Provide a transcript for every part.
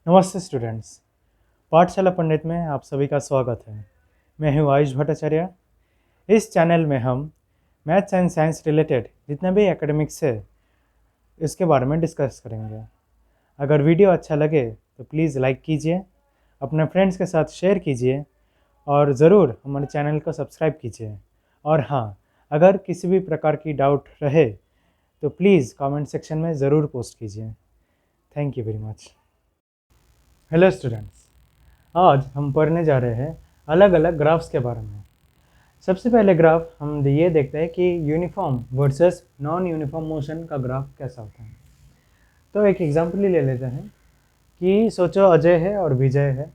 नमस्ते स्टूडेंट्स। पाठशाला पंडित में आप सभी का स्वागत है। मैं हूँ आयुष भट्टाचार्य। इस चैनल में हम मैथ्स एंड साइंस रिलेटेड जितने भी एकेडमिक्स है इसके बारे में डिस्कस करेंगे। अगर वीडियो अच्छा लगे तो प्लीज़ लाइक कीजिए, अपने फ्रेंड्स के साथ शेयर कीजिए और ज़रूर हमारे चैनल को सब्सक्राइब कीजिए। और हाँ, अगर किसी भी प्रकार की डाउट रहे तो प्लीज़ कमेंट सेक्शन में ज़रूर पोस्ट कीजिए। Thank you very much. Hello students, आज हम पढ़ने जा रहे हैं अलग अलग ग्राफ्स के बारे में। सबसे पहले ग्राफ हम ये देखते हैं कि uniform versus non uniform motion का ग्राफ कैसा होता है। तो एक एग्जांपल ही ले लेते हैं कि सोचो अजय है और विजय है।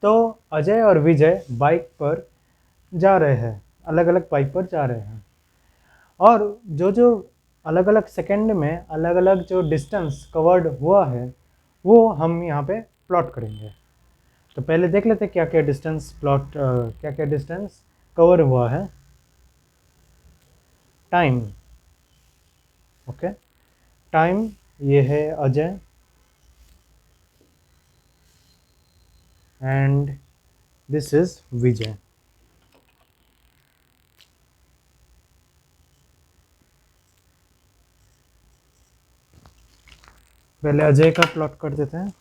तो अजय और विजय बाइक पर जा रहे हैं, अलग अलग बाइक पर जा रहे हैं और जो जो अलग अलग सेकंड में अलग अलग जो डिस्टेंस कवर्ड हुआ है वो हम यहाँ पे प्लॉट करेंगे। तो पहले देख लेते हैं क्या क्या डिस्टेंस क्या क्या डिस्टेंस कवर हुआ है। टाइम, ओके, टाइम ये है अजय एंड दिस इज विजय। पहले अजय का प्लॉट कर देते हैं।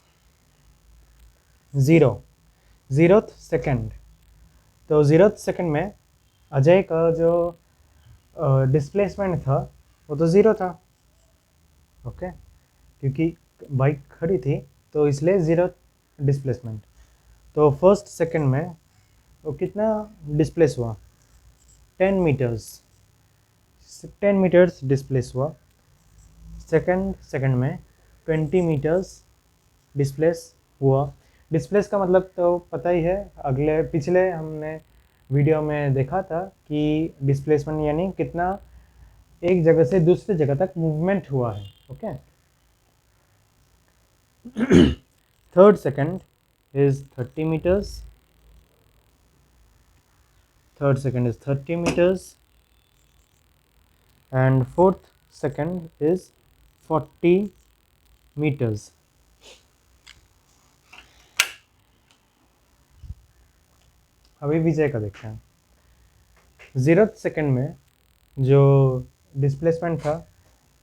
जीरोथ सेकंड, तो जीरोथ सेकंड में अजय का जो डिस्प्लेसमेंट था वो तो ज़ीरो था, ओके, क्योंकि बाइक खड़ी थी तो इसलिए ज़ीरो डिस्प्लेसमेंट। तो फर्स्ट सेकंड में वो कितना डिस्प्लेस हुआ, 10 मीटर्स, 10 मीटर्स डिस्प्लेस हुआ। सेकंड में 20 मीटर्स डिस्प्लेस हुआ। डिस्प्लेस का मतलब तो पता ही है, पिछले हमने वीडियो में देखा था कि डिस्प्लेसमेंट यानी कितना एक जगह से दूसरी जगह तक मूवमेंट हुआ है, okay. Third second is 30 meters. Third second is 30 meters and fourth second is 40 meters. अभी विजय का देखते हैं। जीरो सेकंड में जो डिस्प्लेसमेंट था,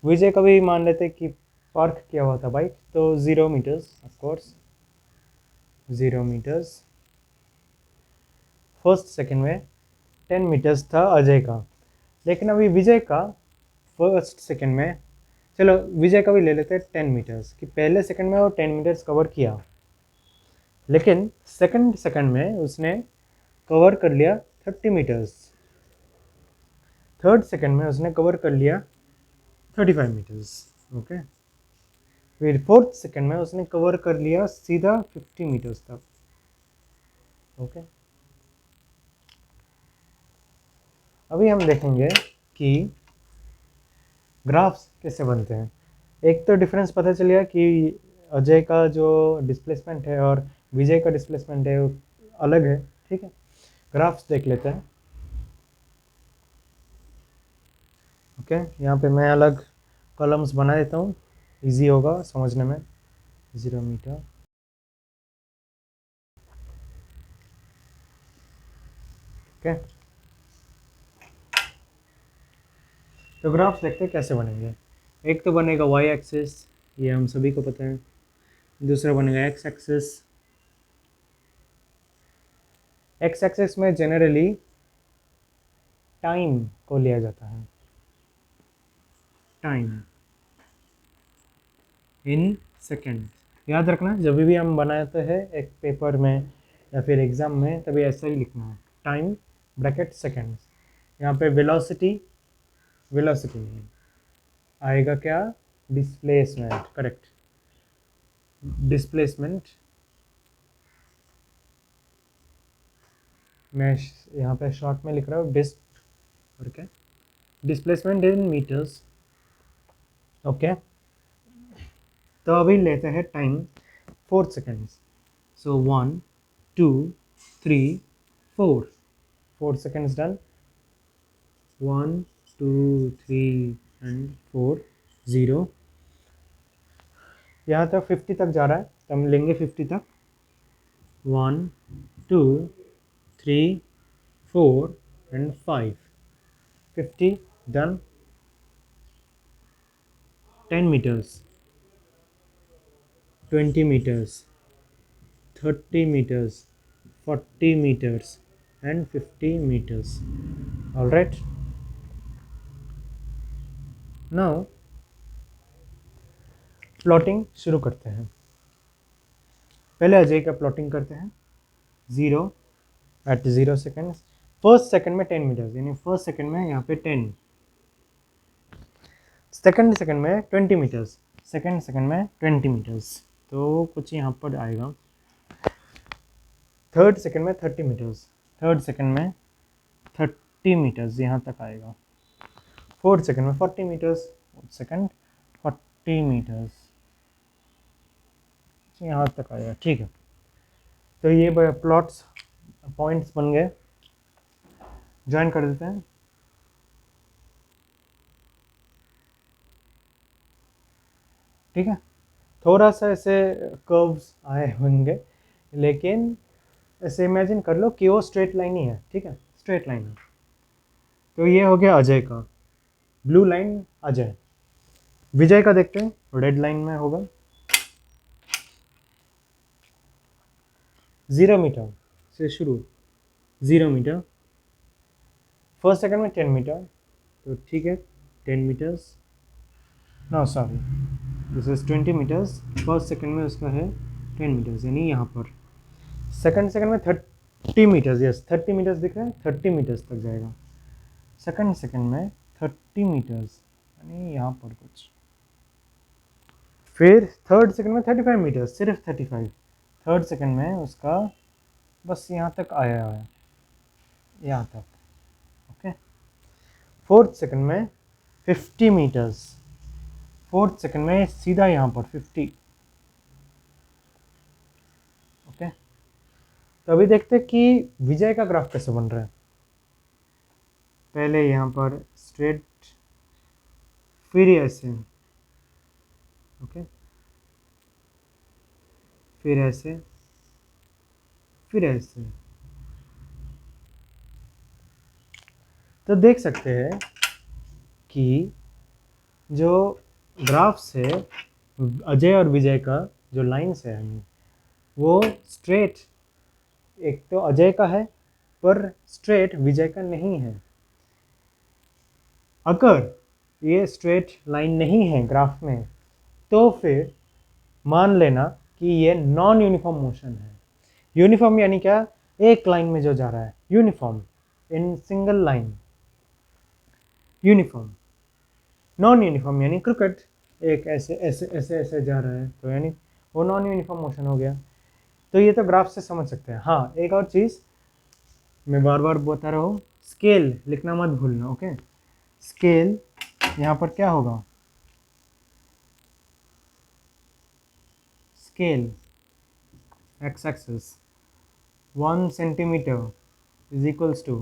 विजय का भी मान लेते कि पार्क किया हुआ था बाइक, तो 0 meters, of course 0 meters। First second में 10 meters था अजय का, लेकिन अभी विजय का फर्स्ट सेकंड में, चलो विजय का भी ले लेते हैं 10 meters, कि पहले सेकंड में वो 10 meters कवर किया, लेकिन सेकंड में उसने कवर कर लिया 30 meters। थर्ड सेकंड में उसने कवर कर लिया 35 meters, ओके। फिर फोर्थ सेकंड में उसने कवर कर लिया सीधा 50 meters तक, ओके। अभी हम देखेंगे कि ग्राफ्स कैसे बनते हैं। एक तो डिफरेंस पता चल गया कि अजय का जो डिस्प्लेसमेंट है और विजय का डिस्प्लेसमेंट है वो अलग है, ठीक है। ग्राफ्स देख लेते हैं, ओके। यहाँ पे मैं अलग कॉलम्स बना देता हूँ, इजी होगा समझने में। 0 मीटर, ओके। तो ग्राफ्स देखते हैं कैसे बनेंगे। एक तो बनेगा वाई एक्सिस, ये हम सभी को पता है। दूसरा बनेगा एक्स एक्सिस। एक्स एक्सिस में जनरली टाइम को लिया जाता है, टाइम इन सेकेंड। याद रखना, जब भी हम बनाते हैं एक पेपर में या फिर एग्ज़ाम में, तभी ऐसा ही लिखना है, टाइम ब्रैकेट सेकेंड्स। यहाँ पे वेलोसिटी, वेलोसिटी नहीं आएगा, क्या, डिस्प्लेसमेंट, करेक्ट, डिस्प्लेसमेंट। मैं यहाँ पे शॉर्ट में लिख रहा हूँ डिस्प, okay, displacement in metres, okay. तो अभी लेते हैं time 4 seconds. So 1 2 3 4 seconds done। 1 2 3 and 4 0। यहाँ तक 50 तक जा रहा है, तो हम लेंगे 50 तक, 1 2 3 4 and 5, 50 done. 10 meters, 20 meters, 30 meters, 40 meters and 50 meters. All right, now plotting शुरू करते हैं। पहले अजय का प्लॉटिंग करते हैं। 0 at 0 seconds, फर्स्ट सेकंड में 10 मीटर्स, यानी फर्स्ट सेकंड में यहाँ पे 10, सेकंड सेकंड में 20 मीटर्स, सेकंड सेकंड में 20 मीटर्स, तो कुछ यहाँ पर आएगा। थर्ड सेकंड में 30 मीटर्स, थर्ड सेकंड में 30 मीटर्स यहाँ तक आएगा। फोर्थ सेकंड में 40 मीटर्स, फोर्थ सेकंड 40 मीटर्स यहाँ तक आएगा। ठीक है, तो ये प्लॉट्स पॉइंट्स बन गए, ज्वाइन कर देते हैं। ठीक है, थोड़ा सा ऐसे कर्व्स आए होंगे, लेकिन ऐसे इमेजिन कर लो कि वो स्ट्रेट लाइन ही है। ठीक है, स्ट्रेट लाइन है। तो ये हो गया अजय का, ब्लू लाइन अजय। विजय का देखते हैं, रेड लाइन में होगा 0 मीटर से शुरू, 0 मीटर, फर्स्ट सेकंड में 10 मीटर, तो ठीक है 10 metres, no sorry this is 20 metres, first second में उसका है 10 मीटर्स, यानी यहाँ पर सेकंड सेकंड में 30 मीटर्स, यस 30 मीटर्स दिख रहा है, 30 मीटर्स तक जाएगा। सेकंड सेकंड में 30 मीटर्स, यानी यहाँ पर कुछ। फिर थर्ड सेकंड में 35 मीटर्स, सिर्फ 35, थर्ड सेकंड में उसका बस यहाँ तक आया है, यहाँ तक। ओके, फोर्थ सेकंड में 50 मीटर्स, फोर्थ सेकंड में सीधा यहाँ पर 50। ओके, तो अभी देखते हैं कि विजय का ग्राफ कैसे बन रहा है। पहले यहाँ पर स्ट्रेट, फिर ऐसे, ओके, फिर ऐसे, फिर ऐसे। तो देख सकते हैं कि जो ग्राफ्स है अजय और विजय का, जो लाइंस है वो स्ट्रेट, एक तो अजय का है पर स्ट्रेट विजय का नहीं है। अगर ये स्ट्रेट लाइन नहीं है ग्राफ में, तो फिर मान लेना कि ये नॉन यूनिफॉर्म मोशन है। यूनिफॉर्म यानी क्या, एक लाइन में जो जा रहा है, uniform in single line, uniform. Non uniform यानी क्रिकेट, एक ऐसे ऐसे ऐसे ऐसे जा रहा है, तो यानी वो नॉन यूनिफॉर्म मोशन हो गया। तो ये तो ग्राफ से समझ सकते हैं। हाँ, एक और चीज़ मैं बार बार बता रहा हूँ, स्केल लिखना मत भूलना। ओके, स्केल यहाँ पर क्या होगा, scale x axis 1 centimetre is equals to,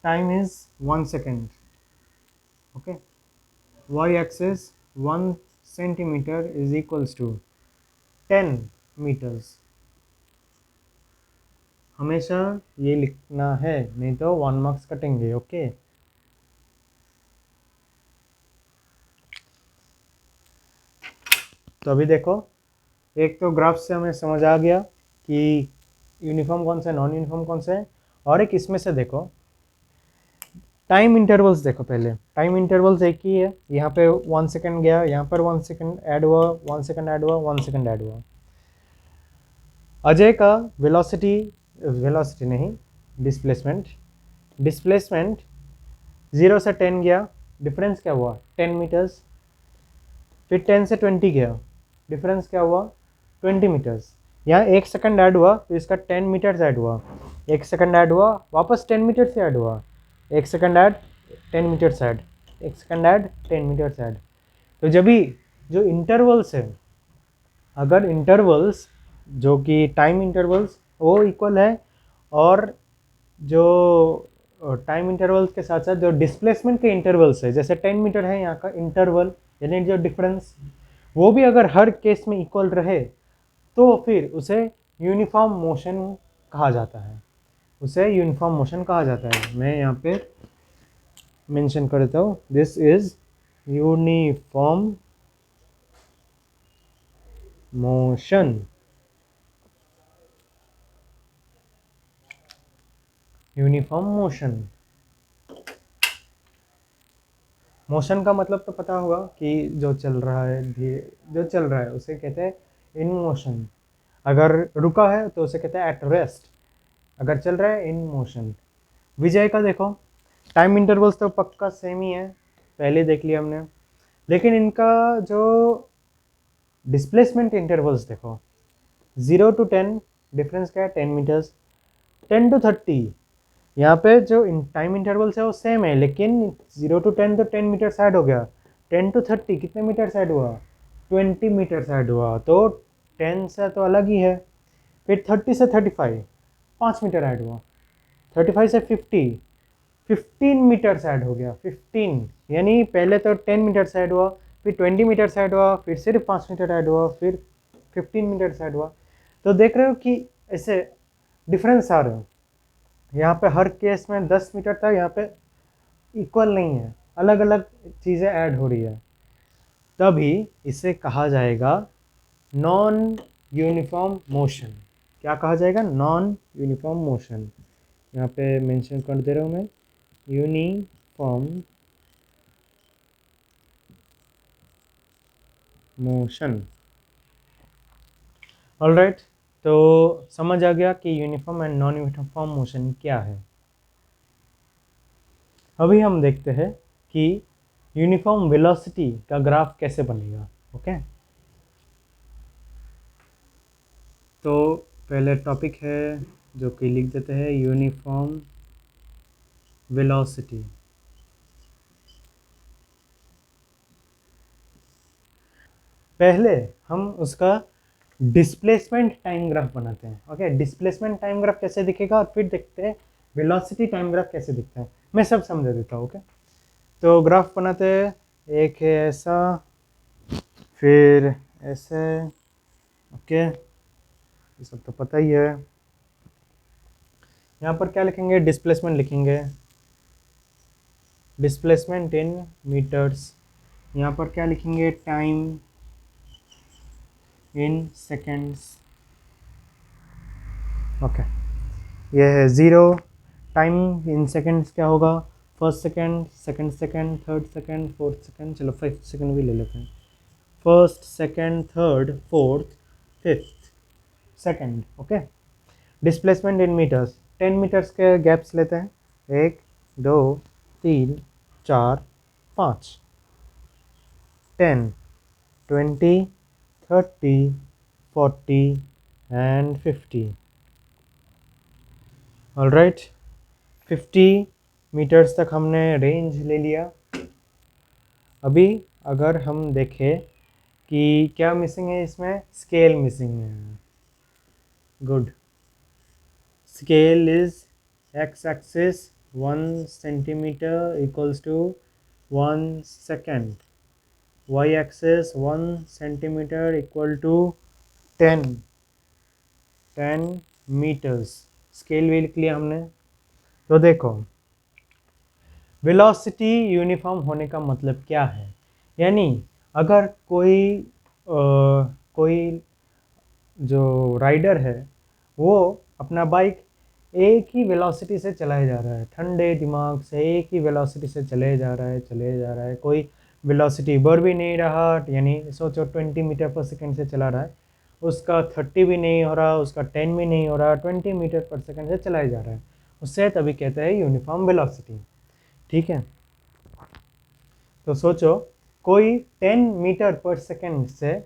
time is 1 second. Okay, y axis 1 centimetre is equals to 10 metres. हमेशा ये लिखना है, नहीं तो 1 मार्क्स कटेंगे। ओके, तो अभी देखो, एक तो ग्राफ से हमें समझ आ गया कि यूनिफॉर्म कौन सा है, नॉन यूनिफॉर्म कौन सा है, और एक इसमें से देखो टाइम इंटरवल्स। देखो पहले टाइम इंटरवल्स एक ही है, यहाँ पे 1 सेकेंड गया, यहाँ पर 1 सेकेंड ऐड हुआ, 1 सेकेंड ऐड हुआ, 1 सेकेंड ऐड हुआ। अजय का वेलोसिटी, वेलोसिटी नहीं, डिस्प्लेसमेंट, डिस्प्लेसमेंट 0 से 10 गया, डिफरेंस क्या हुआ 10 मीटर्स। फिर 10 से 20 गया, डिफरेंस क्या हुआ 20 मीटर्स। यहाँ 1 सेकेंड ऐड हुआ तो इसका 10 मीटर्स ऐड हुआ, 1 सेकेंड ऐड हुआ, वापस 10 मीटर से ऐड हुआ, 1 second add, 10 metres add, 1 second add, 10 metres add. तो जब भी जो इंटरवल्स है, अगर इंटरवल्स जो कि टाइम इंटरवल्स वो इक्वल है, और जो टाइम इंटरवल्स के साथ साथ जो डिस्प्लेसमेंट के इंटरवल्स है, जैसे 10 मीटर है यहाँ का इंटरवल, यानी जो डिफरेंस, वो भी अगर हर केस में इक्वल रहे तो फिर उसे यूनिफॉर्म मोशन कहा जाता है, उसे यूनिफॉर्म मोशन कहा जाता है। मैं यहाँ पे मेंशन कर देता हूँ, this is uniform motion. Uniform motion, motion का मतलब तो पता होगा कि जो चल रहा है, जो चल रहा है उसे कहते हैं इन मोशन। अगर रुका है तो उसे कहते हैं एट रेस्ट, अगर चल रहा है इन मोशन। विजय का देखो, टाइम इंटरवल्स तो पक्का सेम ही है, पहले देख लिया हमने, लेकिन इनका जो डिस्प्लेसमेंट इंटरवल्स देखो, 0 to 10 डिफरेंस क्या है, 10 मीटर्स। 10 to 30 यहाँ पे जो टाइम इंटरवल्स है वो सेम है, लेकिन 0 to 10 तो 10 मीटर ऐड हो गया, 10 to 30 कितने मीटर ऐड हुआ, 20 मीटर ऐड हुआ, तो 10 से तो अलग ही है। फिर 30 से 35 5 मीटर ऐड हुआ, 35 से 50 15 मीटर ऐड हो गया, 15, यानी पहले तो 10 मीटर ऐड हुआ, फिर 20 मीटर ऐड हुआ, फिर सिर्फ 5 मीटर ऐड हुआ, फिर 15 मीटर ऐड हुआ। तो देख रहे हो कि ऐसे डिफरेंस आ रहे हो। यहाँ पे हर केस में 10 मीटर था, यहाँ पे इक्वल नहीं है, अलग अलग चीज़ें ऐड हो रही है, तभी इसे कहा जाएगा नॉन यूनिफॉर्म मोशन। क्या कहा जाएगा, नॉन यूनिफॉर्म मोशन। यहाँ पे मेंशन कर दे रहा हूँ मैं, यूनिफॉर्म मोशन। ऑलराइट, तो समझ आ गया कि uniform and non uniform motion क्या है। अभी हम देखते हैं कि यूनिफॉर्म वेलोसिटी का ग्राफ कैसे बनेगा। ओके, तो पहले टॉपिक है जो कि लिख देते हैं यूनिफॉर्म वेलोसिटी। पहले हम उसका डिस्प्लेसमेंट टाइम ग्राफ बनाते हैं। ओके, डिस्प्लेसमेंट टाइम ग्राफ कैसे दिखेगा, और फिर देखते हैं वेलोसिटी टाइम ग्राफ कैसे दिखता है। मैं सब समझा देता हूँ। ओके, तो ग्राफ बनाते हैं, एक है ऐसा, फिर ऐसे। ओके, ये सब तो पता ही है। यहाँ पर क्या लिखेंगे, डिस्प्लेसमेंट लिखेंगे, डिस्प्लेसमेंट इन मीटर्स। यहाँ पर क्या लिखेंगे, टाइम इन सेकेंड्स। ओके, ये है ज़ीरो। टाइम इन सेकेंड्स क्या होगा, first second, second second, third second, fourth second, चलो फिफ्थ सेकेंड भी ले लेते हैं। First second third fourth fifth second. Okay, displacement in metres, 10 metres के गैप्स लेते हैं, 1 2 3 4 5, 10 20 30 40 एंड 50। ऑलराइट, 50 मीटर्स तक हमने रेंज ले लिया। अभी अगर हम देखें कि क्या मिसिंग है, इसमें स्केल मिसिंग है। Good, scale is x axis 1 centimetre equals to 1 second, y axis 1 centimetre equal to 10 metres. Scale भी लिख लिया हमने। तो देखो, वेलोसिटी यूनिफॉर्म होने का मतलब क्या है, यानी अगर कोई जो राइडर है वो अपना बाइक एक ही वेलोसिटी से चलाया जा रहा है, ठंडे दिमाग से एक ही वेलोसिटी से चले जा रहा है, चले जा रहा है, कोई वेलोसिटी बढ़ भी नहीं रहा, यानी सोचो 20 मीटर पर सेकेंड से चला रहा है, उसका 30 भी नहीं हो रहा, उसका 10 भी नहीं हो रहा, 20 मीटर पर सेकेंड से चलाया जा रहा है, उससे तभी कहते हैं यूनिफॉर्म वेलोसिटी। ठीक है, तो सोचो कोई 10 मीटर पर सेकेंड से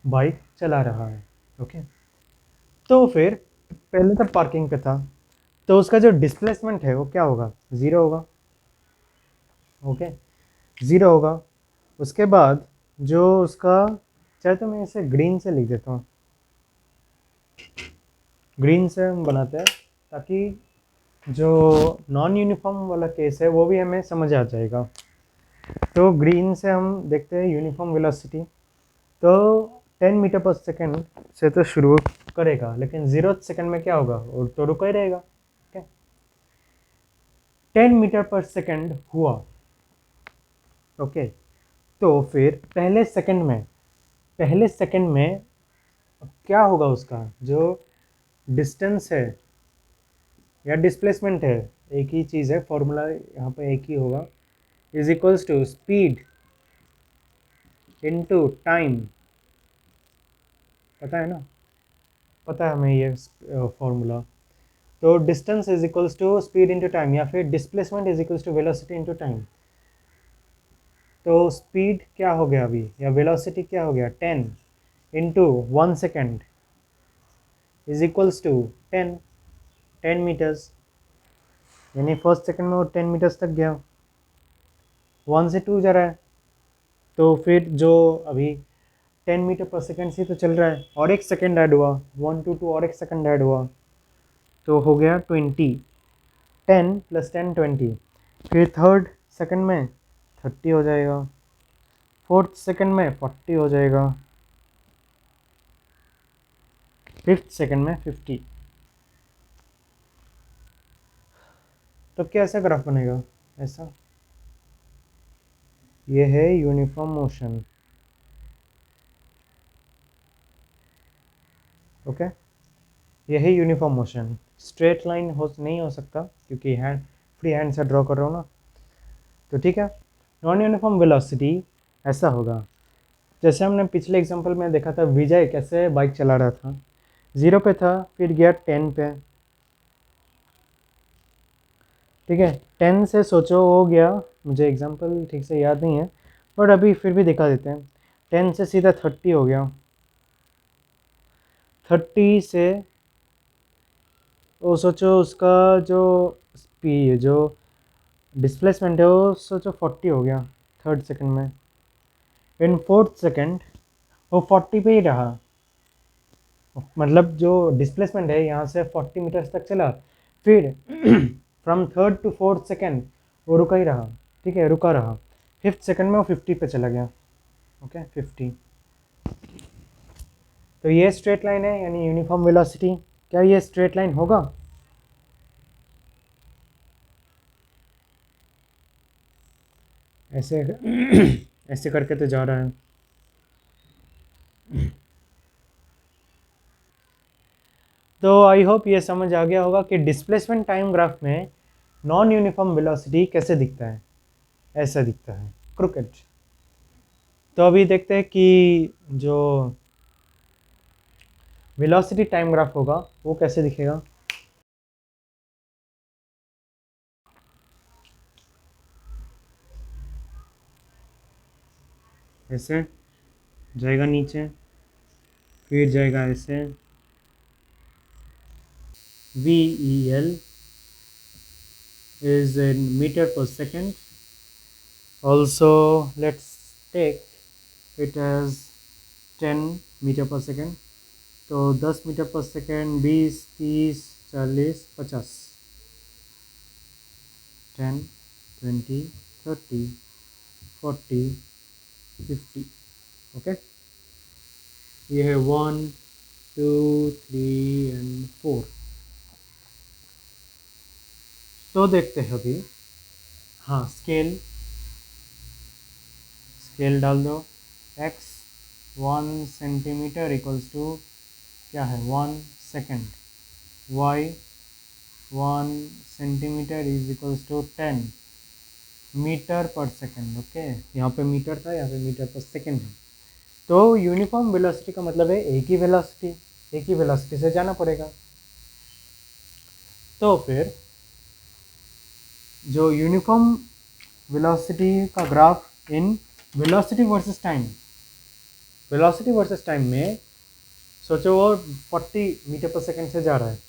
बाइक चला रहा है। ओके, तो फिर पहले तो पार्किंग पे था, तो उसका जो डिस्प्लेसमेंट है वो क्या होगा, ज़ीरो होगा। ओके, ज़ीरो होगा। उसके बाद जो उसका, चाहे तो मैं इसे ग्रीन से लिख देता हूँ, ग्रीन से हम बनाते हैं ताकि जो नॉन यूनिफॉर्म वाला केस है वो भी हमें समझ आ जाएगा। तो ग्रीन से हम देखते हैं यूनिफॉर्म वेलोसिटी। तो 10 मीटर पर सेकेंड से तो शुरू करेगा, लेकिन 0 सेकेंड में क्या होगा, और तो रुका ही रहेगा। ठीक है, 10 मीटर पर सेकेंड हुआ। ओके, तो फिर पहले सेकेंड में क्या होगा, उसका जो डिस्टेंस है या डिस्प्लेसमेंट है, एक ही चीज़ है, फॉर्मूला यहाँ पे एक ही होगा, is equals to speed into time. पता है ना, पता है हमें ये फॉर्मूला। तो distance is equals to speed into time, या फिर displacement is equals to velocity into time. तो स्पीड क्या हो गया अभी, या वेलोसिटी क्या हो गया, 10 into 1 second is equals to 10 metres, यानी फर्स्ट सेकेंड में वो 10 मीटर्स तक गया, 1 से 2 जा रहा है। तो फिर जो अभी 10 मीटर पर सेकेंड से तो चल रहा है, और एक सेकेंड ऐड हुआ, 1 to 2 और एक सेकेंड ऐड हुआ, तो हो गया 20, 10 + 10 20। फिर थर्ड सेकेंड में 30 हो जाएगा, फोर्थ सेकेंड में 40 हो जाएगा, फिफ्थ सेकेंड में 50। तो क्या ऐसा ग्राफ बनेगा, ऐसा। ये है यूनिफॉर्म मोशन। ओके, ये है यूनिफॉर्म मोशन। स्ट्रेट लाइन नहीं हो सकता, क्योंकि फ्री हैंड से ड्रॉ कर रहा हूँ ना। तो ठीक है, नॉन यूनिफॉर्म वेलोसिटी ऐसा होगा, जैसे हमने पिछले एग्जांपल में देखा था, विजय कैसे बाइक चला रहा था, 0 पे था, फिर गया 10 पे। ठीक है, 10 से सोचो हो गया, मुझे एग्जांपल ठीक से याद नहीं है, बट अभी फिर भी दिखा देते हैं। 10 से सीधा 30 हो गया, 30 से वो सोचो उसका जो स्पीड, जो डिस्प्लेसमेंट है, वो सोचो 40 हो गया थर्ड सेकंड में। इन फोर्थ सेकंड वो 40 पे ही रहा, मतलब जो डिस्प्लेसमेंट है यहाँ से 40 मीटर्स तक चला, फिर from third to fourth second वो रुका ही रहा। ठीक है, रुका रहा, फिफ्थ सेकंड में वो 50 पे चला गया। ओके, 50। तो ये स्ट्रेट लाइन है, यानी यूनिफॉर्म वेलोसिटी। क्या ये स्ट्रेट लाइन होगा? ऐसे ऐसे करके तो जा रहा है। तो आई होप ये समझ आ गया होगा कि डिस्प्लेसमेंट टाइम ग्राफ में नॉन यूनिफॉर्म वेलोसिटी कैसे दिखता है, ऐसा दिखता है, क्रिकेट। तो अभी देखते हैं कि जो वेलोसिटी टाइम ग्राफ होगा वो कैसे दिखेगा। ऐसे जाएगा नीचे, फिर जाएगा ऐसे, VEL is in meter per second. Also let's take it as 10 metre per second. तो 10 मीटर पर सेकेंड, 20, 30, 40, 50, 10, 20, 30, 40, 50। ओके, ये है 1, 2, 3 एंड 4। तो देखते हैं अभी, हाँ, स्केल डाल दो। x 1 सेंटीमीटर इक्वल्स टू क्या है, 1 second. y 1 centimetre is equals to 10 metre per second. Okay, यहाँ पे मीटर था, यहाँ पे मीटर पर सेकेंड है। तो यूनिफॉर्म वेलोसिटी का मतलब है एक ही वेलोसिटी से जाना पड़ेगा। तो फिर जो यूनिफॉर्म वेलोसिटी का ग्राफ इन वेलोसिटी वर्सेस टाइम में सोचो वो 40 मीटर पर सेकेंड से जा रहा है,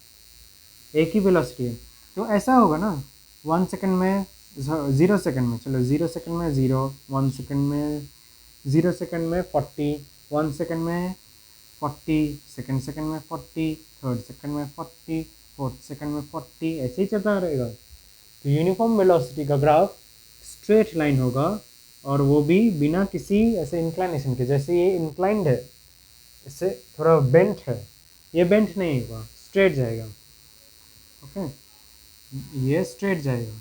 एक ही वेलोसिटी है, तो ऐसा होगा ना, 1 सेकेंड में, 0 सेकेंड में, चलो 0 सेकेंड में 0, 1 सेकेंड में, 0 सेकेंड में 40, 1 सेकेंड में 40, सेकेंड सेकेंड में 40, थर्ड सेकेंड में 40, फोर्थ सेकेंड में 40, ऐसे ही चलता रहेगा। तो यूनिफॉर्म वेलोसिटी का ग्राफ स्ट्रेट लाइन होगा, और वो भी बिना किसी ऐसे इंक्लाइनेशन के। जैसे ये इंक्लाइंड है, इससे थोड़ा बेंट है, ये बेंट नहीं होगा, स्ट्रेट जाएगा। ओके, ये स्ट्रेट जाएगा।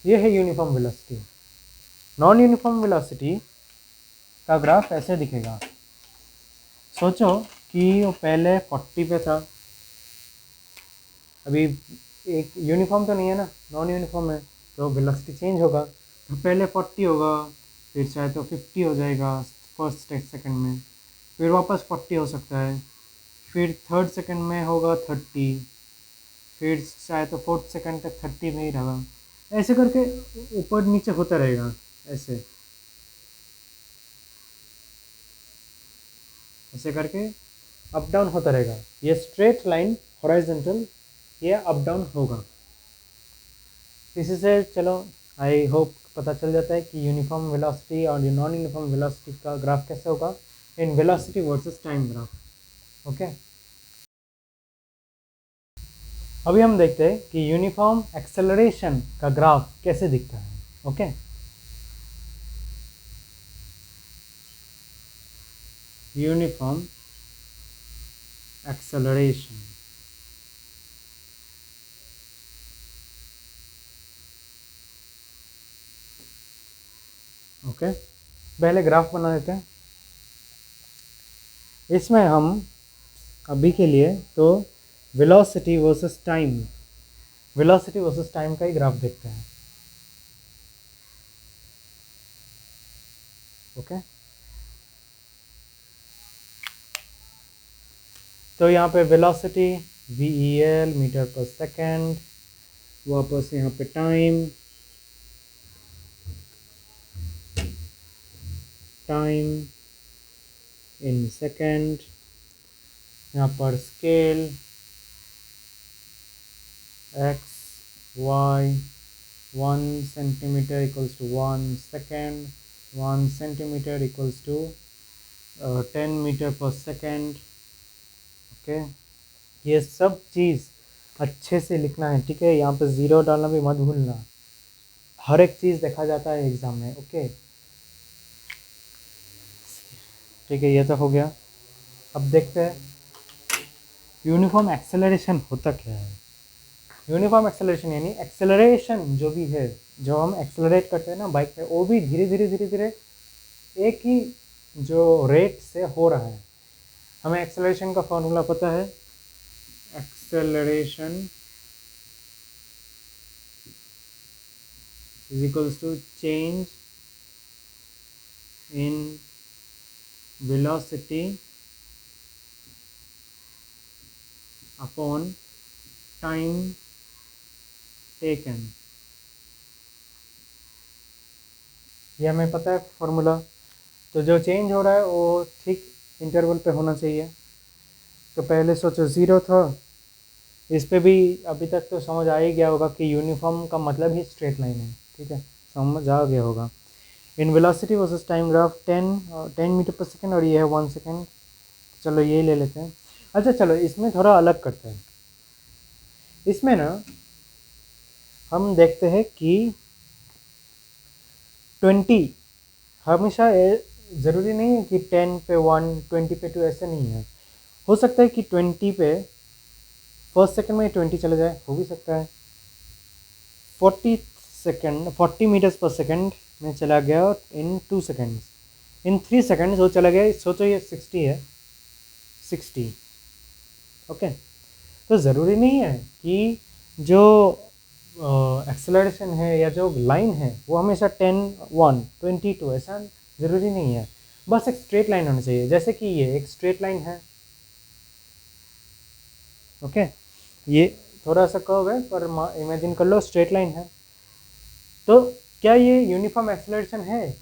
ये है uniform velocity. Non uniform velocity का ग्राफ ऐसे दिखेगा। सोचो कि वो पहले 40 पे था, अभी एक यूनिफॉर्म तो नहीं है ना, नॉन यूनिफॉर्म है, तो वेलोसिटी चेंज होगा। तो पहले 40 होगा, फिर चाहे तो 50 हो जाएगा फर्स्ट सेकंड में, फिर वापस 40 हो सकता है, फिर थर्ड सेकंड में होगा 30, फिर चाहे तो फोर्थ सेकंड तक 30 में ही रहा। ऐसे करके ऊपर नीचे होता रहेगा, ऐसे ऐसे करके अप डाउन होता रहेगा। ये स्ट्रेट लाइन हॉरिजॉन्टल, ये अप डाउन होगा। इसी से चलो आई होप पता चल जाता है कि यूनिफॉर्म वेलोसिटी और नॉन यूनिफॉर्म वेलोसिटी का ग्राफ कैसे होगा in velocity versus time graph. Okay, अभी हम देखते हैं कि यूनिफॉर्म एक्सेलरेशन का ग्राफ कैसे दिखता है। Okay, uniform acceleration. ओके, पहले ग्राफ बना देते हैं। इसमें हम अभी के लिए तो velocity versus time, velocity versus time का ही ग्राफ देखते हैं। ओके, तो यहाँ पे velocity VEL metre per second, वापस यहाँ पे टाइम, टाइम इन सेकेंड, यहाँ पर scale x y 1 centimetre equals to 1 second, 1 centimetre equals to 10 metre per second. Okay, ये सब चीज़ अच्छे से लिखना है, ठीक है। यहाँ पे ज़ीरो डालना भी मत भूलना, हर एक चीज़ देखा जाता है एग्ज़ाम में। ओके, ठीक है, ये तो हो गया। अब देखते हैं यूनिफॉर्म एक्सेलरेशन होता क्या है। यूनिफॉर्म एक्सेलरेशन यानी एक्सेलरेशन जो भी है, जो हम एक्सेलरेट करते हैं ना बाइक पे, वो भी धीरे धीरे धीरे धीरे एक ही जो रेट से हो रहा है। हमें एक्सेलरेशन का फॉर्मूला पता है, acceleration is equals to change in velocity upon time taken. ये हमें पता है फॉर्मूला। तो जो चेंज हो रहा है वो ठीक इंटरवल पे होना चाहिए। तो पहले सोचो ज़ीरो था, इस पे भी अभी तक तो समझ आ ही गया होगा कि यूनिफॉर्म का मतलब ही स्ट्रेट लाइन है, ठीक है, समझ आ गया होगा। In velocity versus time graph 10 metre per second और ये है 1 सेकेंड। चलो ये ले लेते हैं। अच्छा चलो इसमें थोड़ा अलग करते हैं। इसमें ना हम देखते हैं कि 20 हमेशा ज़रूरी नहीं है कि 10 पे 1 20 पे 2 ऐसे नहीं है। हो सकता है कि 20 पे फर्स्ट सेकंड में 20 चले जाए, हो भी सकता है। 40 मीटर्स पर सेकंड में चला गया इन 2 सेकंड्स, इन 3 सेकंड्स वो चला गया। सोचो ये 60 है, 60। ओके, तो ज़रूरी नहीं है कि जो एक्सेलरेशन है या जो लाइन है वो हमेशा 10 1 22 ऐसा ज़रूरी नहीं है। बस एक स्ट्रेट लाइन होनी चाहिए, जैसे कि ये एक स्ट्रेट लाइन है। ओके, ये थोड़ा सा कर्व है पर इमेजिन कर लो स्ट्रेट लाइन है। तो क्या ये यूनिफॉर्म एक्सेलरेशन है?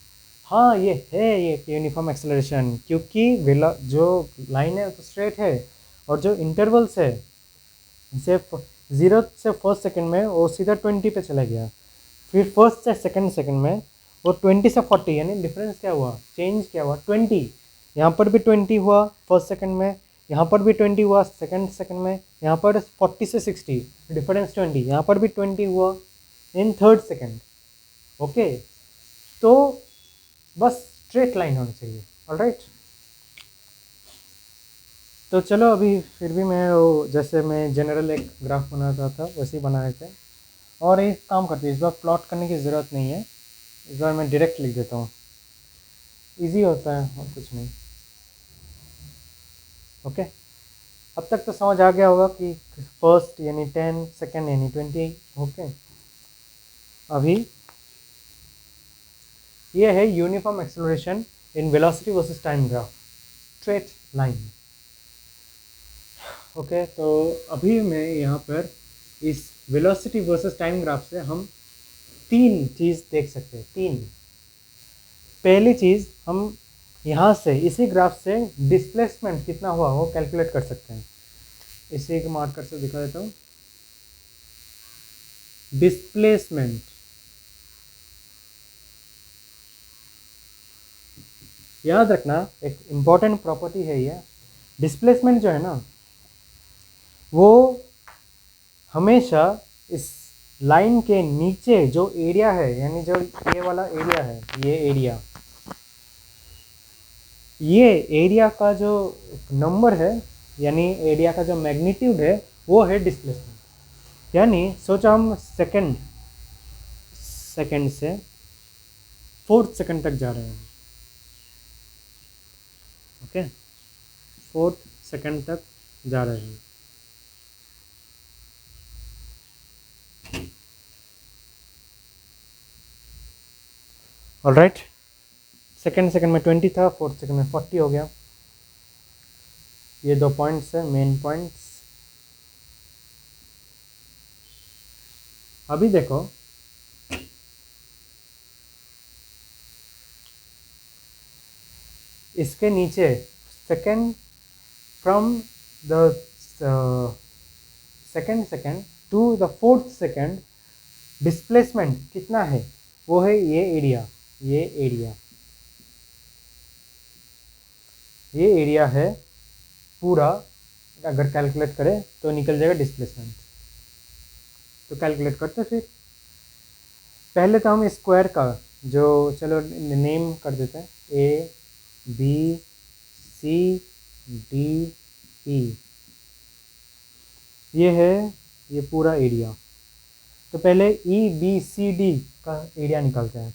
हाँ ये है, ये यूनिफॉर्म एक्सेलरेशन, क्योंकि जो लाइन है तो स्ट्रेट है और जो इंटरवल्स है जैसे 0 से फर्स्ट सेकंड में वो सीधा 20 पे चला गया, फिर फर्स्ट से सेकंड में वो 20 से 40, यानी डिफरेंस क्या हुआ, चेंज क्या हुआ 20। यहाँ पर भी 20 हुआ फर्स्ट सेकंड में, यहाँ पर भी 20 हुआ सेकंड में, यहाँ पर 40 से 60 डिफरेंस 20, यहाँ पर भी 20 हुआ इन थर्ड सेकंड। ओके, तो बस स्ट्रेट लाइन होनी चाहिए। ऑलराइट, तो चलो अभी फिर भी मैं वो जैसे मैं जनरल एक ग्राफ बनाता था वैसे ही बना रहे थे। और एक काम करते हैं, इस बार प्लॉट करने की ज़रूरत नहीं है, इस बार मैं डायरेक्ट लिख देता हूँ, इजी होता है और कुछ नहीं। ओके, अब तक तो समझ आ गया होगा कि फर्स्ट यानी 10, सेकेंड यानी 20। ओके, अभी ये है uniform acceleration in velocity versus time graph, straight line. Okay, तो अभी मैं यहाँ पर इस वेलोसिटी वर्सेस टाइम ग्राफ से हम तीन चीज़ देख सकते हैं। तीन, पहली चीज़ हम यहाँ से इसी ग्राफ से डिस्प्लेसमेंट कितना हुआ वो कैलकुलेट कर सकते हैं। इसे एक मार्कर से दिखा देता हूँ। डिस्प्लेसमेंट, याद रखना एक इम्पॉर्टेंट प्रॉपर्टी है ये। डिस्प्लेसमेंट जो है ना वो हमेशा इस लाइन के नीचे जो एरिया है, यानी जो ये वाला एरिया है, ये एरिया का जो नंबर है, यानी एरिया का जो मैग्नीट्यूड है वो है डिस्प्लेसमेंट। यानी सोचो हम सेकंड से फोर्थ सेकंड तक जा रहे हैं। ओके, फोर्थ सेकंड तक जा रहे हैं। ऑलराइट, सेकंड में 20 था, फोर्थ सेकंड में 40 हो गया। ये दो पॉइंट्स है, मेन पॉइंट्स। अभी देखो, इसके नीचे second from the second to the fourth second displacement कितना है, वो है ये एरिया। ये एरिया है पूरा, अगर कैलकुलेट करें तो निकल जाएगा डिस्प्लेसमेंट। तो कैलकुलेट करते फिर। पहले तो हम स्क्वायर का जो, चलो नेम कर देते हैं, A B C D E, ये है ये पूरा एरिया। तो पहले ई बी सी डी का एरिया निकालते हैं।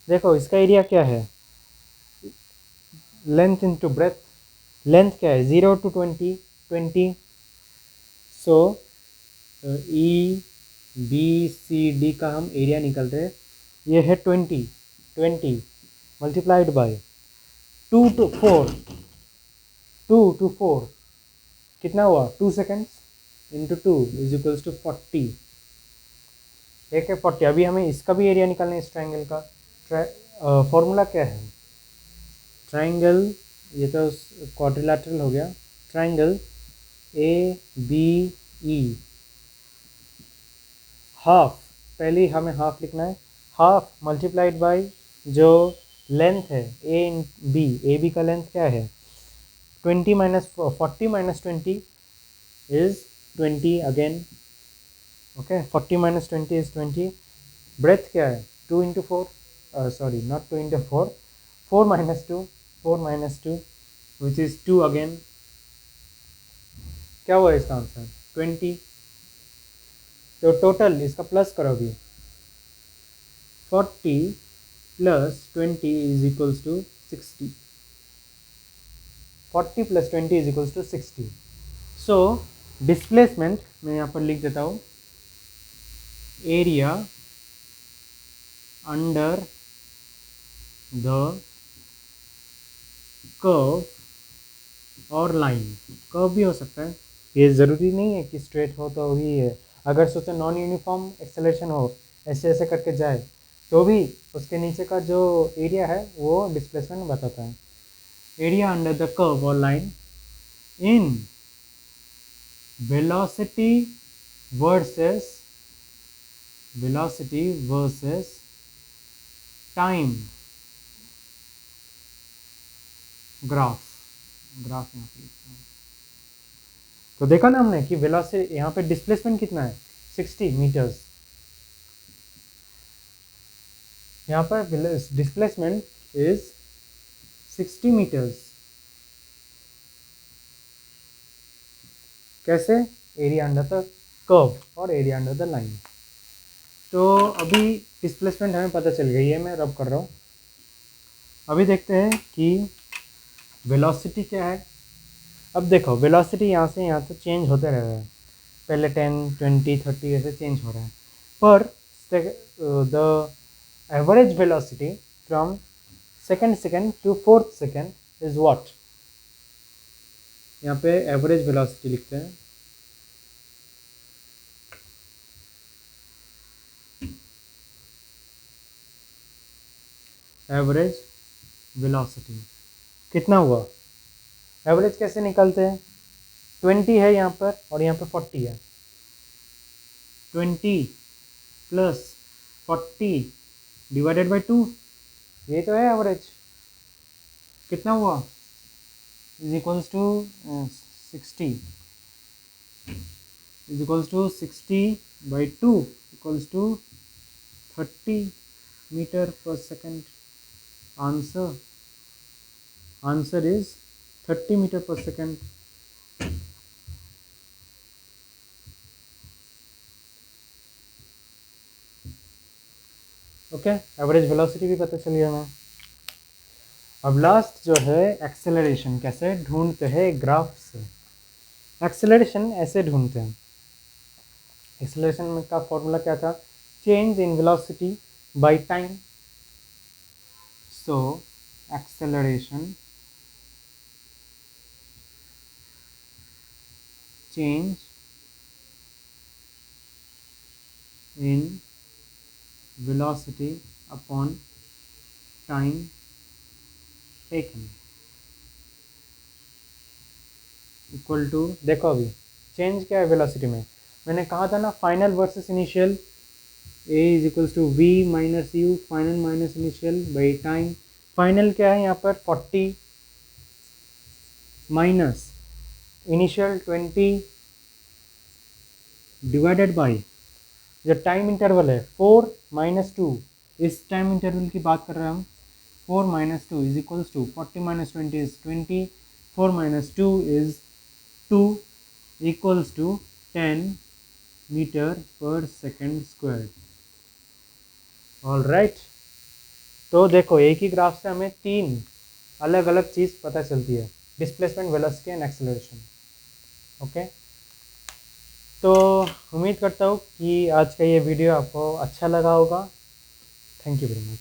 देखो इसका एरिया क्या है, लेंथ इंटू ब्रेथ। लेंथ क्या है, 0 to 20। So E B C D का हम एरिया निकल रहे हैं, ये है 20 मल्टीप्लाइड बाय 2 to 4, 2 to 4 कितना हुआ, 2 seconds into 2 is equals to 40। एक है 40। अभी हमें इसका भी एरिया निकालना है इस ट्राइंगल का। फॉर्मूला क्या है, ट्राइंगल, ये तो क्वाड्रिलैटरल हो गया, triangle A B E, half, पहले हमें हाफ लिखना है, हाफ मल्टीप्लाइड बाय जो लेंथ है ए बी का लेंथ क्या है, 20 minus 40 minus 20 is 20 again. Okay, 40 minus 20 is 20। Breadth क्या है, 2 into 4, sorry not 2 into 4, 4 minus 2 which is 2 again. क्या हुआ इसका आंसर, 20। तो टोटल इसका प्लस करो अभी, 40 plus 20 is equals to 60। 40 plus 20 is equals to 60। So displacement मैं यहाँ पर लिख देता हूँ, एरिया अंडर द कर्व और लाइन, कर्व भी हो सकता है, ये ज़रूरी नहीं है कि स्ट्रेट हो तो ही है। अगर सोचो नॉन यूनिफॉर्म एक्सेलरेशन हो, ऐसे ऐसे करके जाए, तो भी उसके नीचे का जो एरिया है वो डिस्प्लेसमेंट बताता है। एरिया अंडर द कर्व और line in velocity versus time graph यहाँ पे लिखता हूँ। तो देखा ना हमने कि वेलोसिटी यहाँ पे डिस्प्लेसमेंट कितना है, 60 मीटर्स। यहाँ पर डिस्प्लेसमेंट इज 60 मीटर्स। कैसे? एरिया अंडर द कर्व और एरिया अंडर द लाइन। तो अभी डिस्प्लेसमेंट हमें पता चल गई है, मैं रब कर रहा हूँ। अभी देखते हैं कि वेलोसिटी क्या है। अब देखो वेलोसिटी यहाँ से यहाँ तो चेंज होते रह रहा है, पहले 10, 20, 30 ऐसे चेंज हो रहा है, पर the average velocity from second to fourth second is what? यहाँ पे एवरेज वेलोसिटी लिखते हैं। एवरेज वेलोसिटी कितना हुआ? एवरेज कैसे निकालते हैं? 20 है यहाँ पर और यहाँ पर 40 है। 20 प्लस 40 डिवाइडेड बाई 2, ये तो है एवरेज। कितना हुआ? Is equals to 60 is equals to 60 by 2 equals to 30 metre per second. Answer is 30 metre per second. Okay, average velocity भी पता चल गया हमें। अब लास्ट जो है एक्सेलरेशन, कैसे ढूंढते हैं ग्राफ से। एक्सेलरेशन ऐसे ढूंढते हैं। एक्सेलरेशन में का फॉर्मूला क्या था? Change in velocity by time. So acceleration change in velocity upon time taken equal to, देखो अभी चेंज क्या है वेलोसिटी में, मैंने कहा था ना final versus initial, a is equals to v minus u, final minus initial by time. Final क्या है यहाँ पर? 40 माइनस इनिशियल 20 डिवाइडेड बाई जो टाइम इंटरवल है 4 माइनस 2, इस टाइम इंटरवल की बात कर रहे हैं हम। 4 minus 2 is equals to 40 minus 20 is 20, 4 minus 2 is 2 equals to 10 metre per second square. All right, तो देखो एक ही ग्राफ से हमें 3 अलग अलग चीज़ पता चलती है, displacement, velocity and acceleration. Okay, तो उम्मीद करता हूँ कि आज का ये वीडियो आपको अच्छा लगा होगा। Thank you very much.